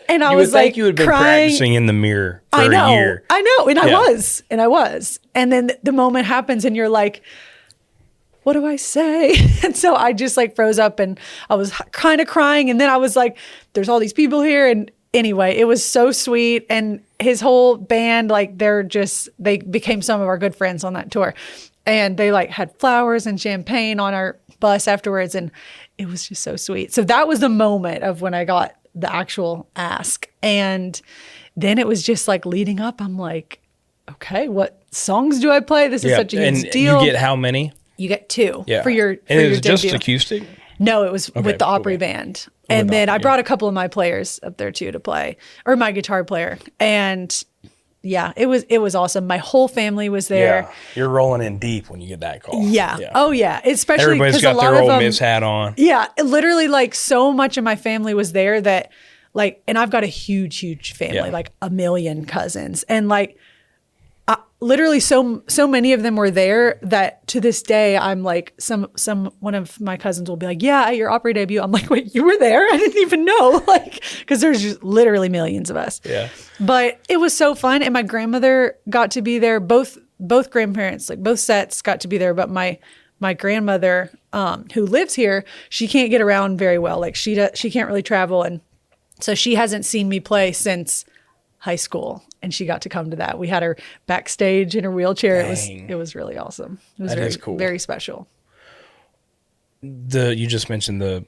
And I was like, you had been crying. Practicing in the mirror for a year. I know. And I was. And then the moment happens and you're like, what do I say? And so I just like froze up and I was kind of crying. And then I was like, there's all these people here. And anyway, it was so sweet. And his whole band, like they became some of our good friends on that tour. And they like had flowers and champagne on our bus afterwards. And it was just so sweet. So that was the moment of when I got the actual ask. And then it was just like leading up. I'm like, okay, what songs do I play? This is such a huge deal. You get how many? You get 2 for your And it was debut. just acoustic? No, it was with the Opry band. And then I brought a couple of my players up there too to play, or my guitar player. And yeah, it was awesome. My whole family was there. Yeah. You're rolling in deep when you get that call. Yeah. Oh yeah. Especially everybody's got their Ole Miss hat on. Yeah. Literally like so much of my family was there that like, and I've got a huge family, like 1 million cousins. And like, literally so many of them were there that to this day, I'm like, one of my cousins will be like, yeah, at your Opry debut. I'm like, wait, you were there? I didn't even know. Like, cause there's just literally millions of us. Yeah. But it was so fun. And my grandmother got to be there. Both grandparents, like both sets got to be there. But my grandmother, who lives here, she can't get around very well. Like she can't really travel. And so she hasn't seen me play since high school, and she got to come to that. We had her backstage in her wheelchair. Dang. It was really awesome. It was is cool. Very special. You just mentioned the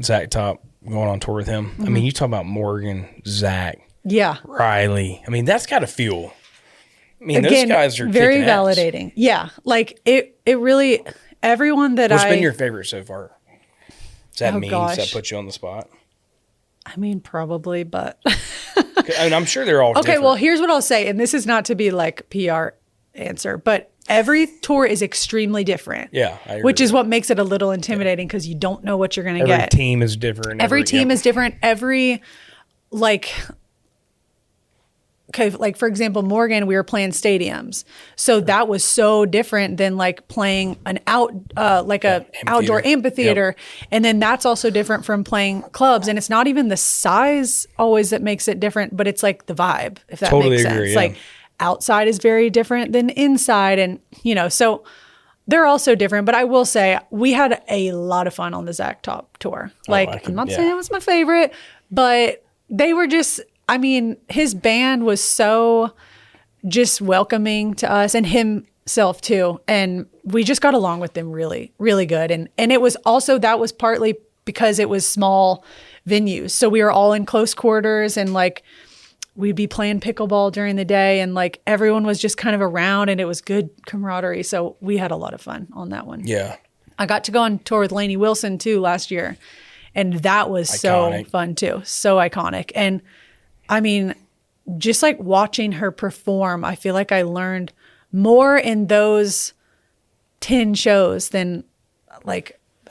Zach Top going on tour with him. Mm-hmm. I mean, you talk about Morgan, Zach, Riley. I mean, that's got to feel. I mean, again, those guys are very kicking validating. Ass. Yeah, like it really. Everyone that What's been your favorite so far? Is that mean? Gosh. Does that put you on the spot? I mean, probably, but. I mean, I'm sure they're all different. Well, here's what I'll say, and this is not to be like PR answer, but every tour is extremely different. Yeah, I agree. Which is what makes it a little intimidating because you don't know what you're going to get. Every team is different. Every team is different. okay, like for example, Morgan, we were playing stadiums. So that was so different than like playing an outdoor amphitheater. Yep. And then that's also different from playing clubs. And it's not even the size always that makes it different, but it's like the vibe, if that makes sense. Agree, yeah. Like outside is very different than inside. And, so they're also different. But I will say we had a lot of fun on the Zach Top tour. Like, I'm not saying it was my favorite, but they were just, his band was so just welcoming to us and himself too. And we just got along with them really, really good. And it was also, that was partly because it was small venues. So we were all in close quarters and like, we'd be playing pickleball during the day and like everyone was just kind of around and it was good camaraderie. So we had a lot of fun on that one. Yeah. I got to go on tour with Lainey Wilson too last year. And that was so fun too. So iconic. And just like watching her perform, I feel like I learned more in those 10 shows than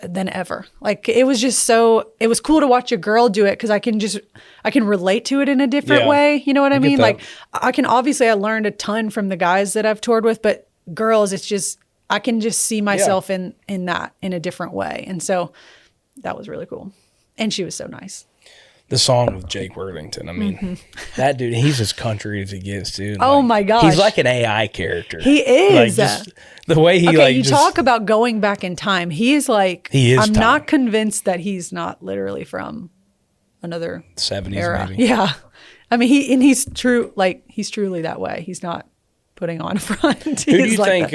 ever. Like it was just it was cool to watch a girl do it because I can relate to it in a different way. You know what I mean? Like I learned a ton from the guys that I've toured with, but girls, it's just, I can just see myself in that in a different way. And so that was really cool. And she was so nice. The song with Jake Worthington. That dude, he's as country as he gets, dude. Oh my gosh. He's like an AI character. He is. Like just the way he talk about going back in time. He is I'm not convinced that he's not literally from another 70s era. maybe. Yeah. He's true. Like he's truly that way. He's not putting on a front. Who do you think,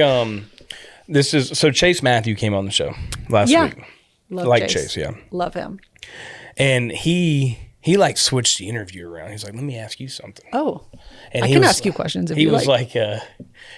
Chase Matthew came on the show last week. Love Chase, yeah. Love him. And he like switched the interview around. He's like, let me ask you something. Oh, and I can ask you questions if you like. He was like,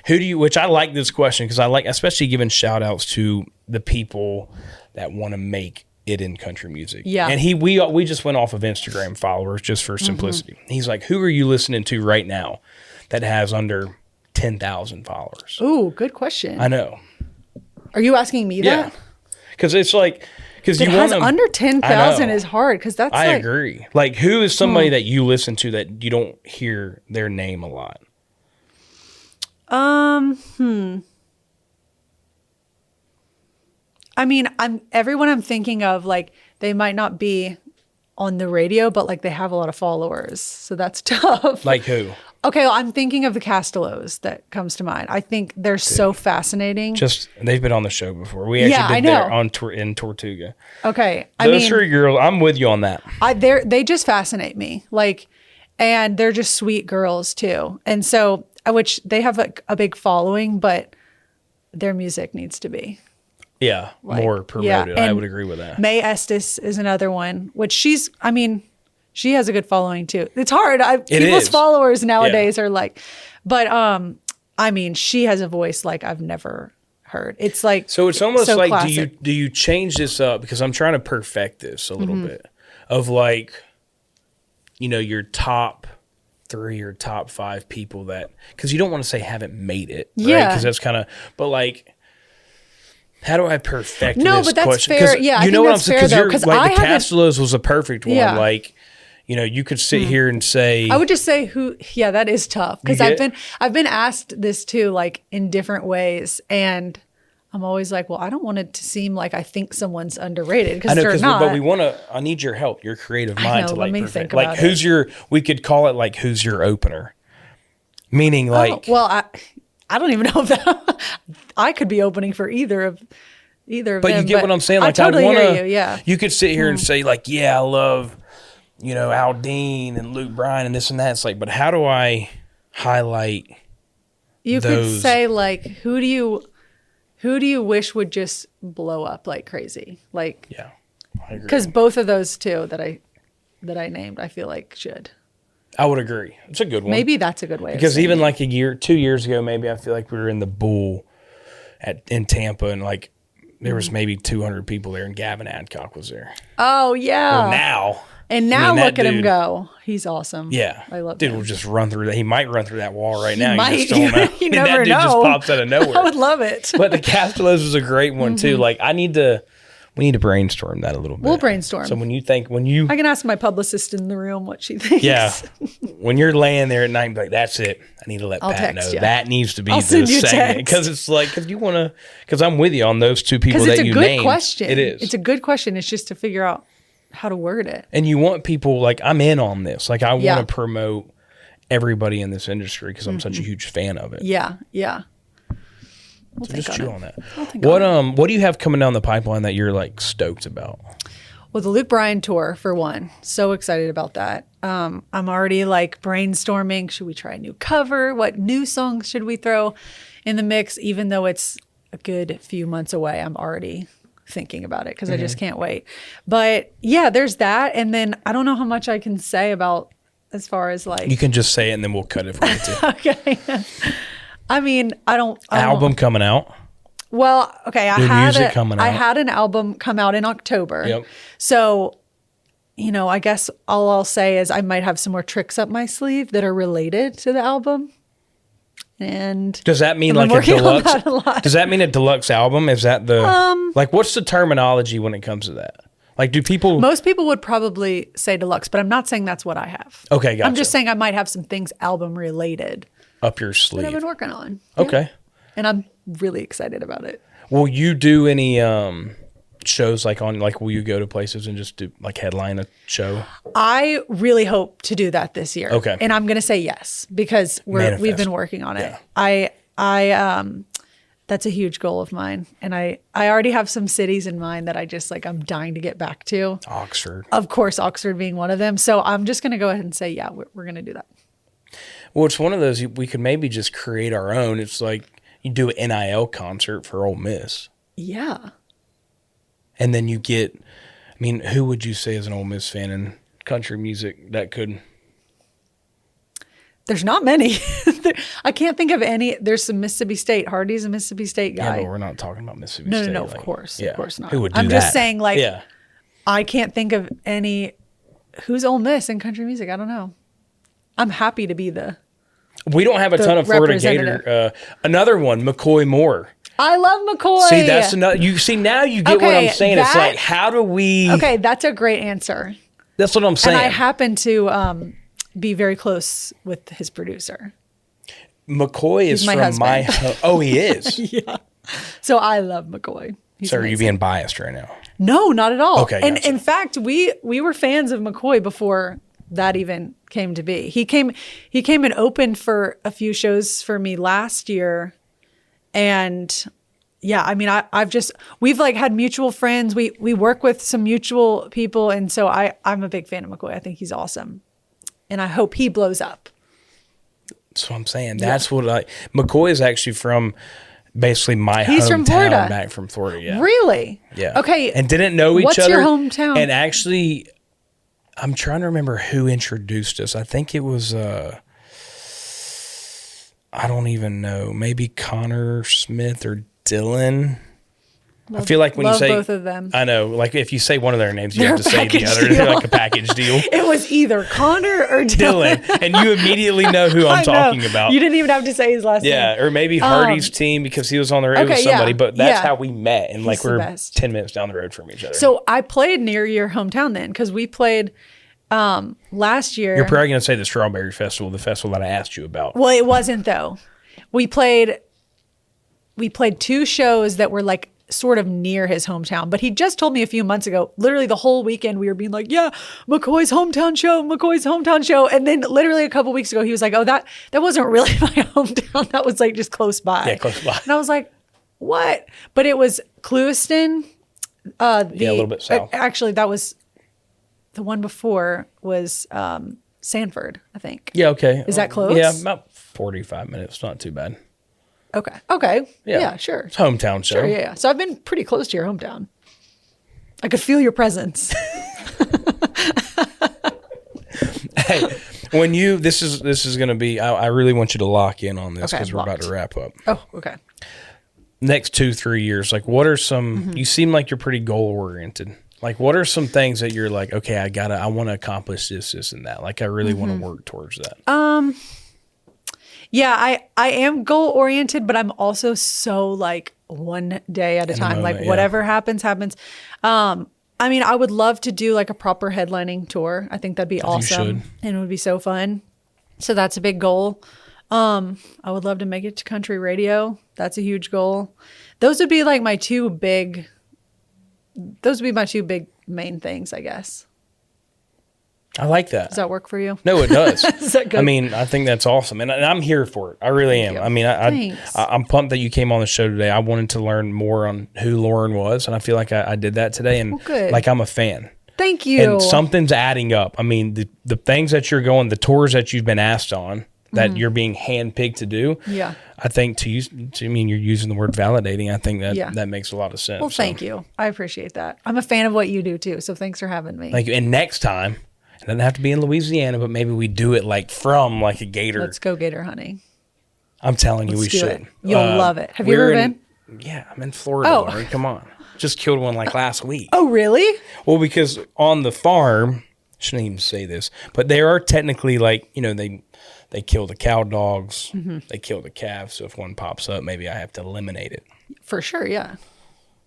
who do you, which I like this question because I like, especially giving shout outs to the people that want to make it in country music. Yeah. And we just went off of Instagram followers just for simplicity. He's like, who are you listening to right now that has under 10,000 followers? Ooh, good question. I know. Are you asking me that? Yeah. Because it's like, because you want them, under 10,000 is hard because that's I agree. Like, who is somebody that you listen to that you don't hear their name a lot? Everyone I'm thinking of, like, they might not be on the radio, but like they have a lot of followers. So that's tough. Like who? Okay, well, I'm thinking of the Castellos that comes to mind. I think they're so fascinating. They've been on the show before. We actually did there on tour in Tortuga. Okay, those three girls, I'm with you on that. They just fascinate me. Like, and they're just sweet girls too. And so, which they have a big following, but their music needs to be more promoted. I would agree with that. May Estes is another one, which she has a good following too. It's hard. People's followers nowadays are like, but she has a voice like I've never heard. It's like, so it's almost so like, classic. do you change this up? Because I'm trying to perfect this a little bit of like, your top 3 or top 5 people that, because you don't want to say haven't made it. Right? Yeah. Because that's kind of, but like, how do I perfect this but that's question? fair. Yeah, you know what I'm saying? Because like the Castellos was a perfect one. Yeah. Like, you could sit here and say, I would just say who. Yeah, that is tough because I've been asked this too, like in different ways, and I'm always like, well, I don't want it to seem like I think someone's underrated because they're not. But I need your help, your creative mind to like perfect. Like who's we could call it like who's your opener, meaning like. I don't even know if that I could be opening for either of them. But you get what I'm saying? Like I totally hear you, yeah. You could sit here and say like, yeah, I love, Aldine and Luke Bryan and this and that. It's like, but how do I highlight You could say like, who do you wish would just blow up like crazy? Like, yeah, I agree. Because both of those two that I named, I feel like should. I would agree. It's a good one. Maybe that's a good way. Because even like 2 years ago, maybe I feel like we were in the Bull in Tampa, and like there was maybe 200 people there, and Gavin Adcock was there. Oh yeah. Now look at him go. He's awesome. Yeah, I love. Dude him. will just run through that. He might run through that wall right now. You just don't know. You never that dude know. just pops out of nowhere. I would love it. But the Castellos was a great one too. Like I need to. We need to brainstorm that a little bit. We'll brainstorm. So when you I can ask my publicist in the room what she thinks. yeah, when you're laying there at night, and be like, that's it. I need to let I'll Pat know text you. that needs to be I'll the send you a segment text. because it's like because I'm with you on those two people Because that it's a you good named. question. It is. It's a good question. It's just to figure out how to word it. And you want people like I'm in on this. Like I Yeah. want to promote everybody in this industry because I'm such a huge fan of it. Yeah, yeah. We'll So think just on chew it. on that. I'll think on it. What do you have coming down the pipeline that you're like stoked about? Well, the Luke Bryan tour for one. So excited about that. I'm already like brainstorming. Should we try a new cover? What new songs should we throw in the mix? Even though it's a good few months away, I'm already thinking about it because I just can't wait. But yeah, there's that. And then I don't know how much I can say about as far as like. You can just say it and then we'll cut it for you too. Okay. I mean, I don't. Album coming out. Well, okay. New music coming I out. had an album come out in October. Yep. So, I guess all I'll say is I might have some more tricks up my sleeve that are related to the album. And Does that mean I've like been a working on deluxe? that a lot. Does that mean a deluxe album? Is that the like what's the terminology when it comes to that? Like do people most people would probably say deluxe, but I'm not saying that's what I have. Okay, gotcha. I'm just saying I might have some things album related up your that sleeve? I've been working on. Yeah. Okay. And I'm really excited about it. Will you do any shows will you go to places and just do like headline a show? I really hope to do that this year. Okay. And I'm going to say yes because we've Manifest. been working on it. Yeah. I that's a huge goal of mine. And I already have some cities in mind that I'm dying to get back to. Oxford. Of course, Oxford being one of them. So I'm just going to go ahead and say, yeah, we're going to do that. Well, it's one of those we could maybe just create our own. It's like you do an NIL concert for Ole Miss. Yeah. And then you get, who would you say is an Ole Miss fan in country music that could? There's not many. I can't think of any. There's some Mississippi State. Hardy's a Mississippi State guy. Yeah, but we're not talking about Mississippi No, State. of course. Yeah. Of course not. Who would do I'm that? just saying, like, yeah. I can't think of any. Who's Ole Miss in country music? I don't know. I'm happy to be the. We don't have a ton of Florida Gator. Another one, McCoy Moore. I love McCoy. See, that's another. You see now you get what I'm saying. It's like, how do we? Okay, that's a great answer. That's what I'm saying. And I happen to be very close with his producer. McCoy is my from husband. Oh, he is. Yeah. So I love McCoy. He's So are you amazing. being biased right now? No, not at all. Okay, And gotcha. in fact, we were fans of McCoy before that even came to be. He came and opened for a few shows for me last year. And yeah, we've like had mutual friends. We work with some mutual people. And so I'm a big fan of McCoy. I think he's awesome. And I hope he blows up. That's what I'm saying. That's what McCoy is actually from basically my He's hometown from Florida. back from Florida. Yeah. Really? Yeah. Okay. And didn't know each what's other. your hometown? And actually, I'm trying to remember who introduced us. I think it was, I don't even know. Maybe Connor Smith or Dylan. I feel like when you love say both of them. I know, like if you say one of their names, you They're have to a say the package other. deal. They're like a package deal. It was either Connor or Dylan. Dylan, and you immediately know who I'm I know. talking about. You didn't even have to say his last name. Yeah, or maybe Hardy's team because he was on the road with okay, somebody. yeah, But that's yeah. how we met, and like the we're best. 10 minutes down the road from each other. So I played near your hometown then because we played last year. You're probably going to say the Strawberry Festival, the festival that I asked you about. Well, it wasn't though. We played 2 shows that were like sort of near his hometown, but he just told me a few months ago, literally the whole weekend we were being like, yeah, McCoy's hometown show. And then literally a couple weeks ago, he was like, oh, that wasn't really my hometown. That was like just close by. Yeah, close by. And I was like, what? But it was Clewiston. Yeah, a little bit south. Actually, that was the one before was Sanford, I think. Yeah, okay. Is that close? Yeah, about 45 minutes. Not too bad. Okay. Yeah, sure. It's a hometown show. Sure, yeah. So I've been pretty close to your hometown. I could feel your presence. Hey, when you this is going to be, I really want you to lock in on this Okay, because we're about locked. to wrap up. Oh, okay. Next 2-3 years, like what are some? Mm-hmm. You seem like you're pretty goal oriented. Like what are some things that you're like, okay, I want to accomplish this, and that. Like I really want Mm-hmm. to work towards that. Yeah, I am goal oriented, but I'm also so like one day at a time. moment, Like whatever happens, happens. I mean, I would love to do like a proper headlining tour. I think that'd be awesome. And it would be so fun. So that's a big goal. I would love to make it to country radio. That's a huge goal. Those would be like my two big main things, I guess. I like that. Does that work for you? No, it does. Is that good? I mean, I think that's awesome, and I'm here for it. I really am. you. I mean, I'm pumped that you came on the show today. I wanted to learn more on who Lauren was, and I feel like I did that today. And good. like I'm a fan. Thank you. And something's adding up. I mean, the things that you're going, the tours that you've been asked on, that you're being handpicked to do. Yeah. I think I mean, you're using the word validating. I think that makes a lot of sense. Well, thank you. I appreciate that. I'm a fan of what you do too. So thanks for having me. Thank you. And next time, it doesn't have to be in Louisiana, but maybe we do it like from like a gator. Let's go gator hunting. I'm telling you, we should. It. You'll love it. Have you ever been? Yeah, I'm in Florida. Oh. Lauren, come on. Just killed one like last week. Oh, really? Well, because on the farm, shouldn't even say this, but they are technically like, you know, they kill the cow dogs, they kill the calves. So if one pops up, maybe I have to eliminate it. For sure, yeah.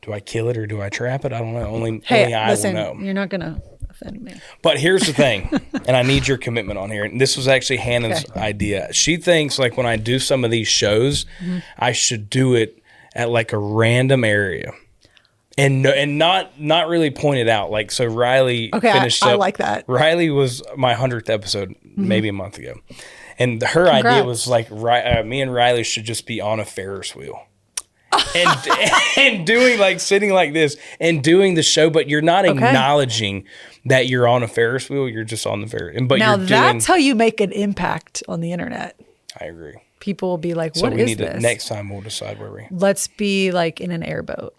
Do I kill it or do I trap it? I don't know. Only I will know. You're not going to offend me. But here's the thing, and I need your commitment on here. And this was actually Hannah's idea. She thinks like when I do some of these shows, I should do it at like a random area. And not really pointed out. Like, so Riley finished up. I like that. Riley was my 100th episode, maybe a month ago. And her idea was like, me and Riley should just be on a Ferris wheel. And doing like sitting like this and doing the show, but you're not acknowledging that you're on a Ferris wheel. You're just on the Ferris. But now that's how you make an impact on the internet. I agree. People will be like, so "What is this?" Next time we'll decide where we. Let's be like in an airboat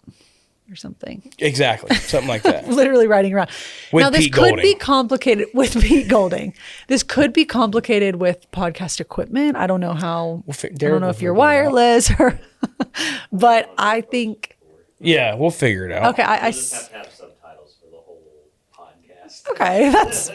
or something. Exactly, something like that. Literally riding around. With now this Pete could Golding. be complicated with Pete Golding. This could be complicated with podcast equipment. I don't know how. I don't know if you're wireless or, but I think. Yeah, we'll figure it out. Okay, I just have to have subtitles for the whole podcast. Okay, that's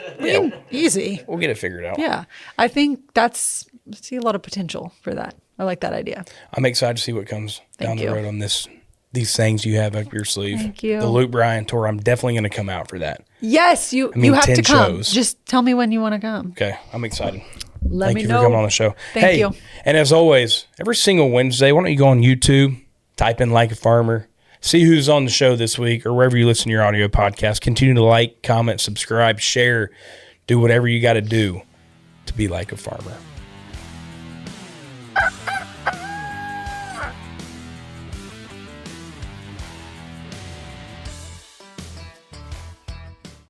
easy. We'll get it figured out. Yeah, I think I see a lot of potential for that. I like that idea. I'm excited to see what comes down the road on these things you have up your sleeve. Thank you. The Luke Bryan tour, I'm definitely going to come out for that. Yes, you have 10 to come. shows. Just tell me when you want to come. Okay, I'm excited. Let me Thank you know. for coming on the show. Thank you. And as always, every single Wednesday, why don't you go on YouTube, type in Like a Farmer, see who's on the show this week, or wherever you listen to your audio podcast. Continue to like, comment, subscribe, share, do whatever you got to do to be like a farmer.